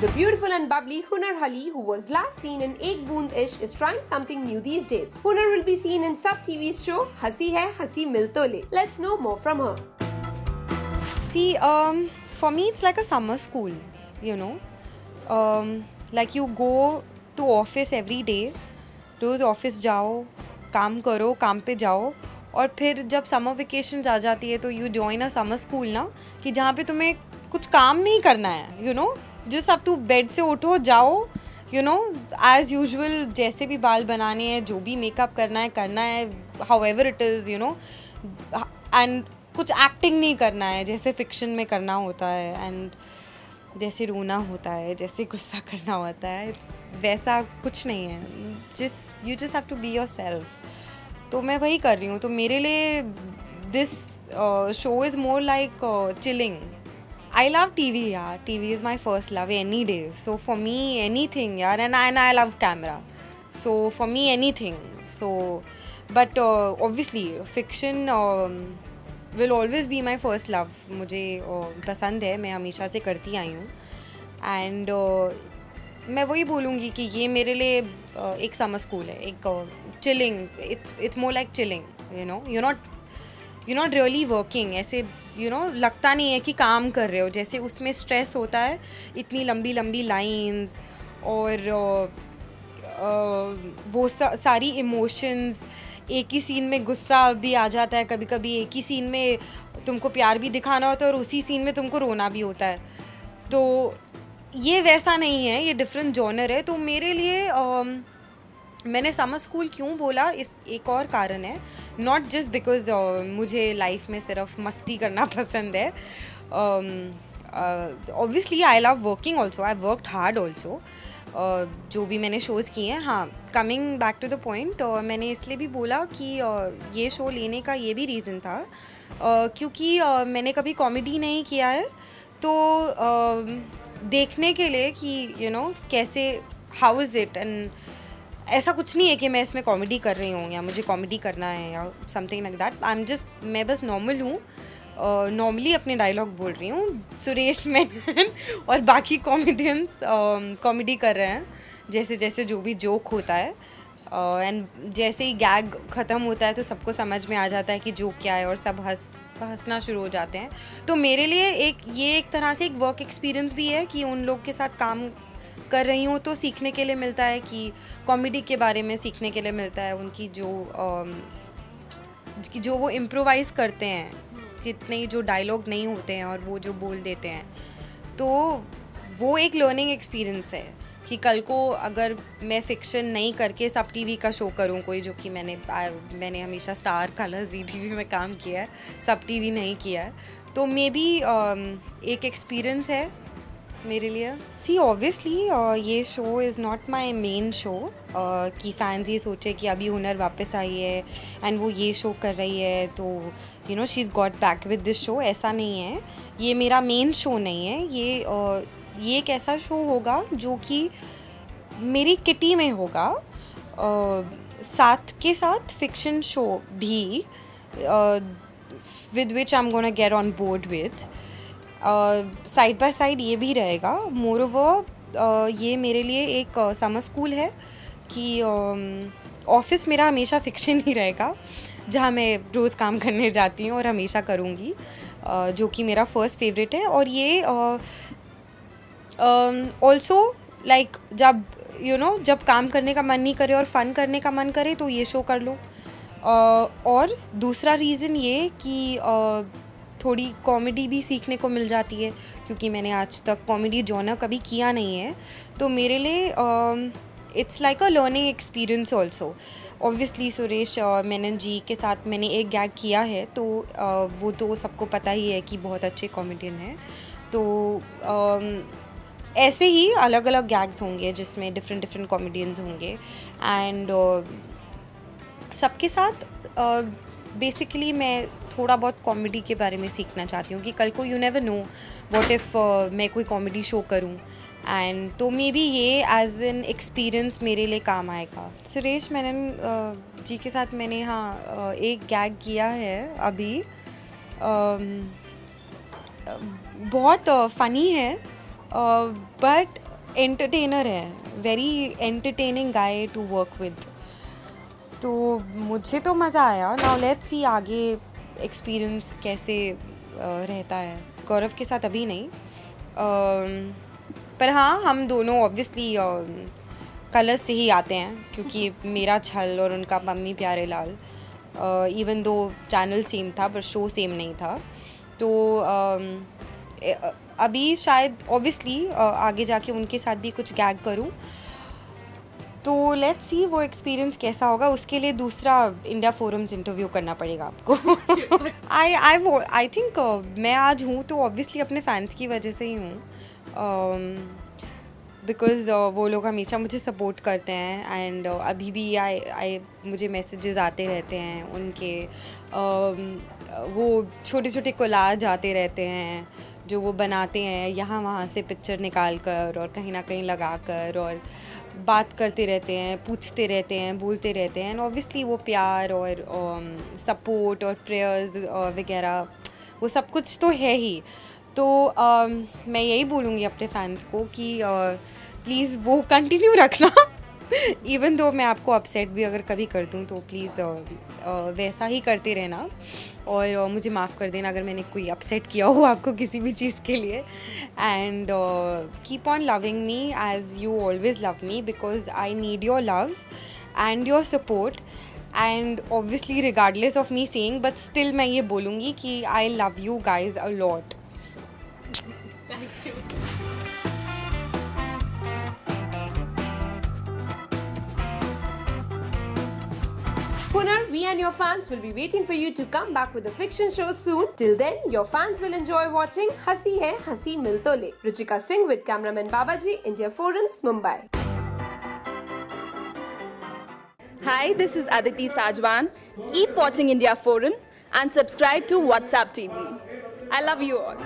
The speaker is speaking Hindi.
The beautiful and bubbly Hunar Ali, who was last seen in Ek Boond Ishq, is trying something new these days. Hunar will be seen in Sub TV's show Hasi Hai Hasi Mil To Le. Let's know more from her. See, for me it's like a summer school, you know. Like you go to office every day, रोज़ ऑफिस जाओ, काम करो, काम पे जाओ, और फिर जब समर वेकेशन आ जाती है तो you join a summer school ना, कि जहाँ पे तुम्हें कुछ काम नहीं करना है, you know, just have to bed से उठो, जाओ, यू नो, एज यूजुअल, जैसे भी बाल बनाने हैं, जो भी मेकअप करना है, how ever it is, you know, and कुछ एक्टिंग नहीं करना है जैसे फिक्शन में करना होता है, एंड जैसे रोना होता है, जैसे गुस्सा करना होता है, वैसा कुछ नहीं है, you just have to be yourself. तो मैं वही कर रही हूँ. तो मेरे लिए this show is more like chilling. I love TV यार. TV is my first love any day. So for me anything यार, and I love camera. So for me anything. So but obviously fiction will always be my first love. मुझे पसंद है, मैं हमेशा से करती आई हूँ. एंड मैं वही बोलूँगी कि ये मेरे लिए एक समर स्कूल है, एक chilling. It's more like chilling, you know. You not really working. ऐसे यू नो लगता नहीं है कि काम कर रहे हो, जैसे उसमें स्ट्रेस होता है, इतनी लंबी लंबी लाइंस, और वो सारी इमोशंस. एक ही सीन में गुस्सा भी आ जाता है कभी कभी, एक ही सीन में तुमको प्यार भी दिखाना होता है और उसी सीन में तुमको रोना भी होता है. तो ये वैसा नहीं है, ये डिफरेंट जॉनर है. तो मेरे लिए मैंने समर स्कूल क्यों बोला, इस एक और कारण है. नॉट जस्ट बिकॉज मुझे लाइफ में सिर्फ मस्ती करना पसंद है. Obviously I love working also. I worked hard also. जो भी मैंने शोज़ किए हैं. हाँ, coming back to the point, मैंने इसलिए भी बोला कि ये शो लेने का ये भी रीज़न था क्योंकि मैंने कभी कॉमेडी नहीं किया है. तो देखने के लिए कि यू नो कैसे, हाउ इज़ इट, एंड ऐसा कुछ नहीं है कि मैं इसमें कॉमेडी कर रही हूँ या मुझे कॉमेडी करना है या समथिंग लाइक दैट. मैं बस नॉर्मल हूँ. नॉर्मली अपने डायलॉग बोल रही हूँ. सुरेश मेनन और बाकी कॉमेडियंस कॉमेडी कर रहे हैं, जैसे जैसे जो भी जोक होता है, एंड जैसे ही गैग ख़त्म होता है तो सबको समझ में आ जाता है कि जोक क्या है, और सब हंसना शुरू हो जाते हैं. तो मेरे लिए ये एक तरह से एक वर्क एक्सपीरियंस भी है कि उन लोग के साथ काम कर रही हूँ, तो सीखने के लिए मिलता है, कि कॉमेडी के बारे में सीखने के लिए मिलता है. उनकी जो वो इम्प्रोवाइज़ करते हैं, जितने जो डायलॉग नहीं होते हैं और वो जो बोल देते हैं, तो वो एक लर्निंग एक्सपीरियंस है कि कल को अगर मैं फ़िक्शन नहीं करके सब टीवी का शो करूँ कोई, जो कि मैंने हमेशा स्टार, कलर, जी टीवी में काम किया है, सब टीवी नहीं किया है. तो मे बी एक एक्सपीरियंस है मेरे लिए. सी ऑब्वियसली ये show is not my main show, कि फैंस ये सोचे कि अभी हुनर वापस आई है एंड वो ये शो कर रही है, तो you know she is got back with this show. ऐसा नहीं है, ये मेरा मेन शो नहीं है. ये एक ऐसा शो होगा जो कि मेरी किटी में होगा, साथ के साथ फिक्शन शो भी, with which I am gonna get on board with. Side by side ये भी रहेगा. मोर ओवर ये मेरे लिए एक समर स्कूल है कि ऑफिस मेरा हमेशा फिक्शन ही रहेगा, जहाँ मैं रोज़ काम करने जाती हूँ और हमेशा करूँगी, जो कि मेरा फर्स्ट फेवरेट है. और ये ऑल्सो लाइक जब यू नो जब काम करने का मन नहीं करे और फ़न करने का मन करे तो ये शो कर लो. और दूसरा रीज़न ये कि थोड़ी कॉमेडी भी सीखने को मिल जाती है, क्योंकि मैंने आज तक कॉमेडी जॉनर कभी किया नहीं है. तो मेरे लिए it's like a learning experience also. Obviously Suresh Menon ji के साथ मैंने एक गैग किया है, तो वो तो सबको पता ही है कि बहुत अच्छे कॉमेडियन हैं. तो ऐसे ही अलग अलग गैग्स होंगे जिसमें डिफरेंट कॉमेडियंस होंगे, एंड सबके साथ बेसिकली मैं थोड़ा बहुत कॉमेडी के बारे में सीखना चाहती हूँ कि कल को you never know what if मैं कोई कॉमेडी शो करूँ, एंड तो मे बी ये एज एन एक्सपीरियंस मेरे लिए काम आएगा. सुरेश मेनन जी के साथ मैंने एक गैग किया है अभी, बहुत फ़नी है, बट एंटरटेनर है, very entertaining guy to work with. तो मुझे तो मज़ा आया। नाउ लेट्स सी आगे एक्सपीरियंस कैसे रहता है। गौरव के साथ अभी नहीं, पर हाँ हम दोनों ऑब्वियसली कलर्स से ही आते हैं, क्योंकि मेरा छल और उनका मम्मी प्यारे लाल, इवन दो चैनल सेम था पर शो सेम नहीं था। तो अभी शायद ऑब्वियसली आगे जाके उनके साथ भी कुछ गैग करूं, तो लेट्स सी वो एक्सपीरियंस कैसा होगा। उसके लिए दूसरा इंडिया फोरम्स इंटरव्यू करना पड़ेगा आपको। आई थिंक मैं आज हूँ तो ऑब्वियसली अपने फैंस की वजह से ही हूँ, बिकॉज़ वो लोग हमेशा मुझे सपोर्ट करते हैं एंड अभी भी मुझे मैसेजेस आते रहते हैं उनके, वो छोटे छोटे कोलाज आते रहते हैं जो वो बनाते हैं यहाँ वहाँ से पिक्चर निकाल कर और कहीं ना कहीं लगा कर, और बात करते रहते हैं, पूछते रहते हैं, बोलते रहते हैं। एंड ऑब्वियसली वो प्यार और सपोर्ट और प्रेयर्स वगैरह वो सब कुछ तो है ही। तो मैं यही बोलूँगी अपने फैंस को कि प्लीज़ वो कंटिन्यू रखना। इवन दो मैं आपको अपसेट भी अगर कभी कर दूँ तो प्लीज़ वैसा ही करते रहना, और मुझे माफ़ कर देना अगर मैंने कोई अपसेट किया हो आपको किसी भी चीज़ के लिए। And keep on loving me as you always love me, because I need your love and your support. And obviously regardless of me saying, but still मैं ये बोलूँगी कि I love you guys a lot. Thank you. Hunar, we and your fans will be waiting for you to come back with a fiction show soon. Till then, your fans will enjoy watching Hasi Hai Hasi Mil To Le. Ruchika Singh with cameraman Babaji, India Forums, Mumbai. Hi, this is Aditi Sajwan. Keep watching India Forum and subscribe to WhatsApp TV. I love you all.